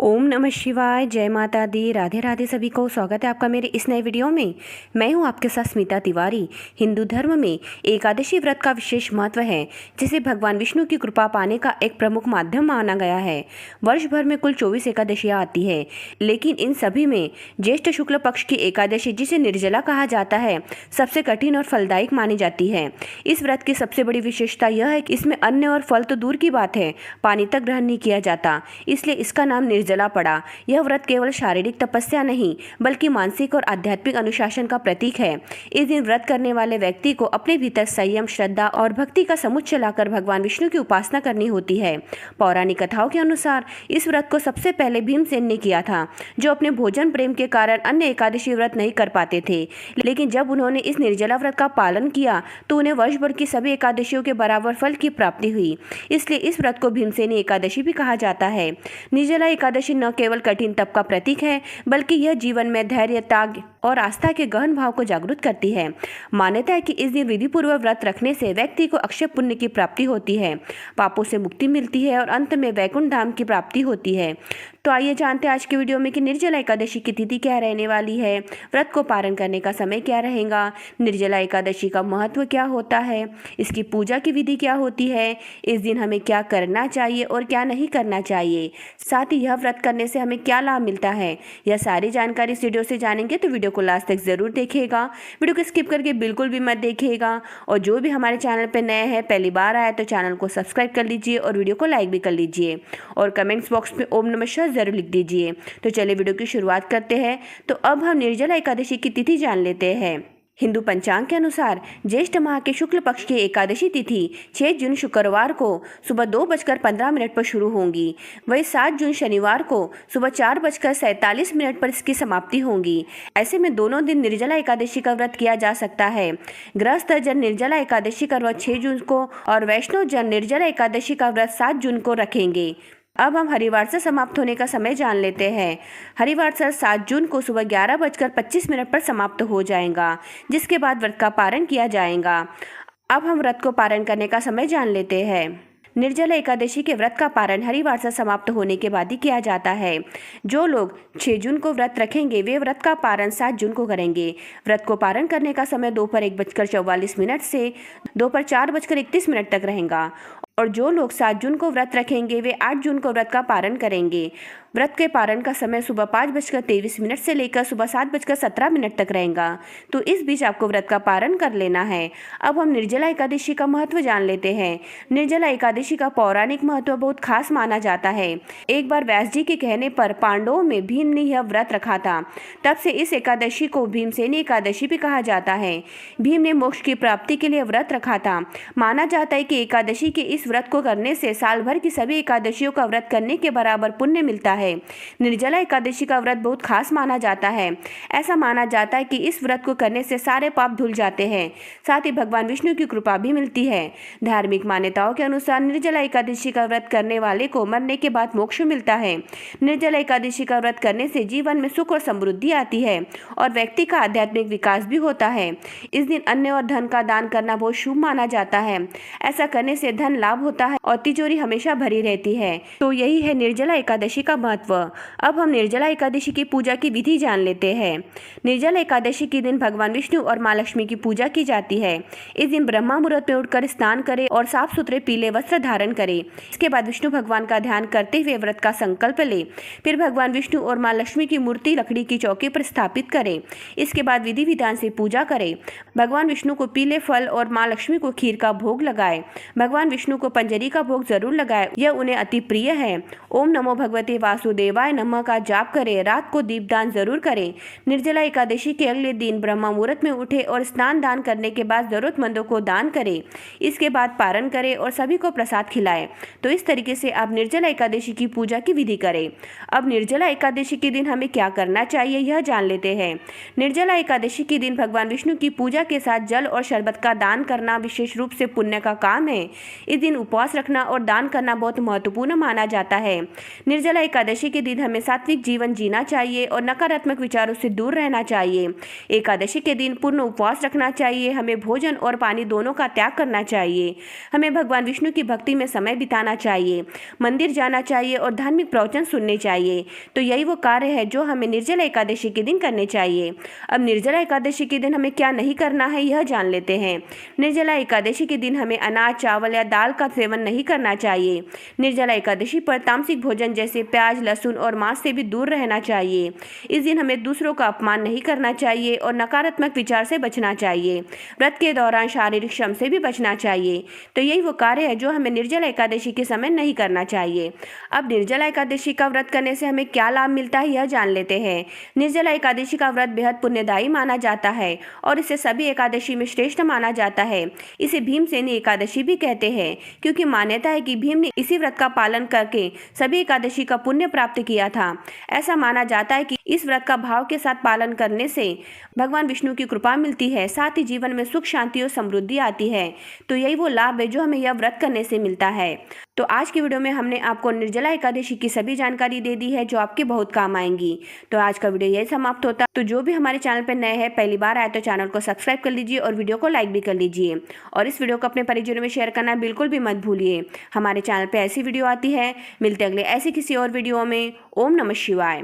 ओम नमः शिवाय। जय माता दी। राधे राधे सभी को। स्वागत है आपका मेरे इस नए वीडियो में। मैं हूं आपके साथ स्मिता तिवारी। हिंदू धर्म में एकादशी व्रत का विशेष महत्व है, जिसे भगवान विष्णु की कृपा पाने का एक प्रमुख माध्यम माना गया है। वर्ष भर में कुल 24 एकादशियाँ आती है, लेकिन इन सभी में ज्येष्ठ शुक्ल पक्ष की एकादशी, जिसे निर्जला कहा जाता है, सबसे कठिन और फलदायक मानी जाती है। इस व्रत की सबसे बड़ी विशेषता यह है कि इसमें अन्न और फल तो दूर की बात है, पानी तक ग्रहण नहीं किया जाता, इसलिए इसका नाम निर्जला पड़ा। यह व्रत केवल शारीरिक तपस्या नहीं, बल्कि मानसिक और आध्यात्मिक अनुशासन का प्रतीक है। इस दिन व्रत करने वाले व्यक्ति को अपने भीतर संयम, श्रद्धा और भक्ति का समुच्चय लाकर भगवान विष्णु की उपासना करनी होती है। पौराणिक कथाओं के अनुसार इस व्रत को सबसे पहले भीमसेन ने किया था, जो अपने भोजन प्रेम के कारण अन्य एकादशी व्रत नहीं कर पाते थे। लेकिन जब उन्होंने इस निर्जला व्रत का पालन किया तो उन्हें वर्ष भर की सभी एकादशियों के बराबर फल की प्राप्ति हुई। इसलिए इस व्रत को भीमसेनी एकादशी भी कहा जाता है। निर्जला एकादशी न केवल कठिन तप का प्रतीक है, बल्कि यह जीवन में धैर्य, त्याग और आस्था के गहन भाव को जागृत करती है। मान्यता है कि इस दिन विधि पूर्वक व्रत रखने से व्यक्ति को अक्षय पुण्य की प्राप्ति होती है, पापों से मुक्ति मिलती है और अंत में वैकुंठ धाम की प्राप्ति होती है। तो आइए जानते हैं आज के वीडियो में कि निर्जला एकादशी की तिथि क्या रहने वाली है, व्रत को पारण करने का समय क्या रहेगा, निर्जला एकादशी का महत्व क्या होता है, इसकी पूजा की विधि क्या होती है, इस दिन हमें क्या करना चाहिए और क्या नहीं करना चाहिए, साथ ही यह व्रत करने से हमें क्या लाभ मिलता है। यह सारी जानकारी इस वीडियो से जानेंगे, तो वीडियो को लास्ट तक जरूर देखिएगा। वीडियो को स्किप करके बिल्कुल भी मत देखिएगा। और जो भी हमारे चैनल पर नए हैं, पहली बार आया, तो चैनल को सब्सक्राइब कर लीजिए और वीडियो को लाइक भी कर लीजिए और कमेंट्स बॉक्स में ओम नमः शिवाय जरूर लिख दीजिए। तो चलिए वीडियो की शुरुआत करते हैं। तो अब हम निर्जला एकादशी की तिथि जान लेते हैं। हिंदू पंचांग के अनुसार ज्येष्ठ माह के शुक्ल पक्ष की एकादशी तिथि 6 जून शुक्रवार को सुबह 2:15 पर शुरू होंगी। वही 7 जून शनिवार को सुबह 4:47 पर इसकी समाप्ति होगी। ऐसे में दोनों दिन निर्जला एकादशी का व्रत किया जा सकता है। गृहस्थ जन निर्जला एकादशी का व्रत 6 जून को और वैष्णव जन निर्जला एकादशी का व्रत 7 जून को रखेंगे। अब हम हरिवार से समाप्त होने का समय जान लेते हैं। हरिवार 7 जून को सुबह 11:25 पर समाप्त हो जाएगा, जिसके बाद व्रत का पारण किया जाएगा। अब हम व्रत को पारण करने का समय जान लेते हैं। निर्जला एकादशी के व्रत का पारण हरिवार से समाप्त होने के बाद ही किया जाता है। जो लोग 6 जून को व्रत रखेंगे, वे व्रत का पारण 7 जून को करेंगे। व्रत को पारण करने का समय दोपहर 1:44 से दोपहर 4:31 तक रहेगा। और जो लोग 7 जून को व्रत रखेंगे, वे 8 जून को व्रत का पारण करेंगे। व्रत के पारण का समय सुबह 5:23 से लेकर सुबह 7:17 तक रहेगा। तो इस बीच आपको व्रत का पारण कर लेना है। अब हम निर्जला एकादशी का महत्व जान लेते हैं। निर्जला एकादशी का पौराणिक महत्व बहुत खास माना जाता है। एक बार व्यास जी के कहने पर पांडवों में भीम ने यह व्रत रखा था। तब से इस एकादशी को भीमसेनी एकादशी भी कहा जाता है। भीम ने मोक्ष की प्राप्ति के लिए व्रत रखा था। माना जाता है कि एकादशी के इस व्रत को करने से साल भर की सभी एकादशियों का व्रत करने के बराबर पुण्य मिलता है। निर्जला एकादशी का व्रत बहुत खास माना जाता है। ऐसा माना जाता है कि इस व्रत को करने से सारे पाप धुल जाते हैं, साथ ही भगवान विष्णु की कृपा भी मिलती है। धार्मिक मान्यताओं के अनुसार निर्जला एकादशी का व्रत करने वाले को मरने के बाद मोक्ष मिलता है। निर्जला एकादशी का व्रत करने से जीवन में सुख और समृद्धि आती है और व्यक्ति का आध्यात्मिक विकास भी होता है। इस दिन अन्न और धन का दान करना बहुत शुभ माना जाता है। ऐसा करने से धन लाभ होता है और तिजोरी हमेशा भरी रहती है। तो यही है निर्जला एकादशी का महत्व। अब हम निर्जला एकादशी की पूजा की विधि जान लेते हैं। निर्जला एकादशी के दिन भगवान विष्णु और मां लक्ष्मी की पूजा की जाती है। इस दिन ब्रह्मा मुहूर्त में उठकर स्नान करें और साफ सुथरे पीले वस्त्र धारण करें। इसके बाद विष्णु भगवान का ध्यान करते हुए व्रत का संकल्प ले। फिर भगवान विष्णु और मां लक्ष्मी की मूर्ति लकड़ी की चौकी पर स्थापित करें। इसके बाद विधि विधान से पूजा करें। भगवान विष्णु को पीले फल और मां लक्ष्मी को खीर का भोग लगाए। भगवान विष्णु को पंजरी का भोग जरूर लगाए, यह उन्हें अति प्रिय है। ओम नमो भगवते वासुदेवाय नमः का जाप करें। रात को दीपदान जरूर करें। निर्जला एकादशी के अगले दिन ब्रह्मा मुहूर्त में उठे और स्नान दान करने के बाद जरूरतमंदों को दान करें। इसके बाद पारण करें और सभी को प्रसाद खिलाएं। तो इस तरीके से आप निर्जला एकादशी की पूजा की विधि करें। अब निर्जला एकादशी के दिन हमें क्या करना चाहिए, यह जान लेते हैं। निर्जला एकादशी के दिन भगवान विष्णु की पूजा के साथ जल और शरबत का दान करना विशेष रूप से पुण्य का काम है। इस दिन दिन उपवास रखना और दान करना बहुत महत्वपूर्ण माना जाता है। निर्जला एकादशी के दिन हमें सात्विक जीवन जीना चाहिए और नकारात्मक विचारों से दूर रहना चाहिए। एकादशी के दिन पूर्ण उपवास रखना चाहिए। हमें भोजन और पानी दोनों का त्याग करना चाहिए। हमें भगवान विष्णु की भक्ति में समय बिताना चाहिए, मंदिर जाना चाहिए और धार्मिक प्रवचन सुनने चाहिए। तो यही वो कार्य है जो हमें निर्जला एकादशी के दिन करने चाहिए। अब निर्जला एकादशी के दिन हमें क्या नहीं करना है यह जान लेते हैं। निर्जला एकादशी के दिन हमें अनाज, चावल या दाल का सेवन नहीं करना चाहिए। निर्जला एकादशी पर तामसिक भोजन जैसे प्याज, लहसुन और मांस से भी दूर रहना चाहिए। इस दिन हमें दूसरों का अपमान नहीं करना चाहिए और नकारात्मक विचार से बचना चाहिए। व्रत के दौरान शारीरिक श्रम से भी बचना चाहिए। तो यही वो कार्य है जो हमें निर्जला एकादशी के समय नहीं करना चाहिए। अब निर्जला एकादशी का व्रत करने से हमें क्या लाभ मिलता है यह जान लेते हैं। निर्जला एकादशी का व्रत बेहद पुण्यदायी माना जाता है और इसे सभी एकादशी में श्रेष्ठ माना जाता है। इसे भीमसेनी एकादशी भी कहते हैं क्योंकि मान्यता है कि भीम ने इसी व्रत का पालन करके सभी एकादशी का पुण्य प्राप्त किया था। ऐसा माना जाता है कि इस व्रत का भाव के साथ पालन करने से भगवान विष्णु की कृपा मिलती है, साथ ही जीवन में सुख, शांति और समृद्धि आती है। तो यही वो लाभ है जो हमें यह व्रत करने से मिलता है। तो आज की वीडियो में हमने आपको निर्जला एकादशी की सभी जानकारी दे दी है जो आपके बहुत काम आएंगी। तो आज का वीडियो यही समाप्त होता। तो जो भी हमारे चैनल पर नए हैं, पहली बार आए तो चैनल को सब्सक्राइब कर लीजिए और वीडियो को लाइक भी कर लीजिए और इस वीडियो को अपने परिजनों में शेयर करना बिल्कुल भी मत भूलिए। हमारे चैनल पर ऐसी वीडियो आती है। मिलते अगले ऐसी किसी और वीडियो में। ओम नमः शिवाय।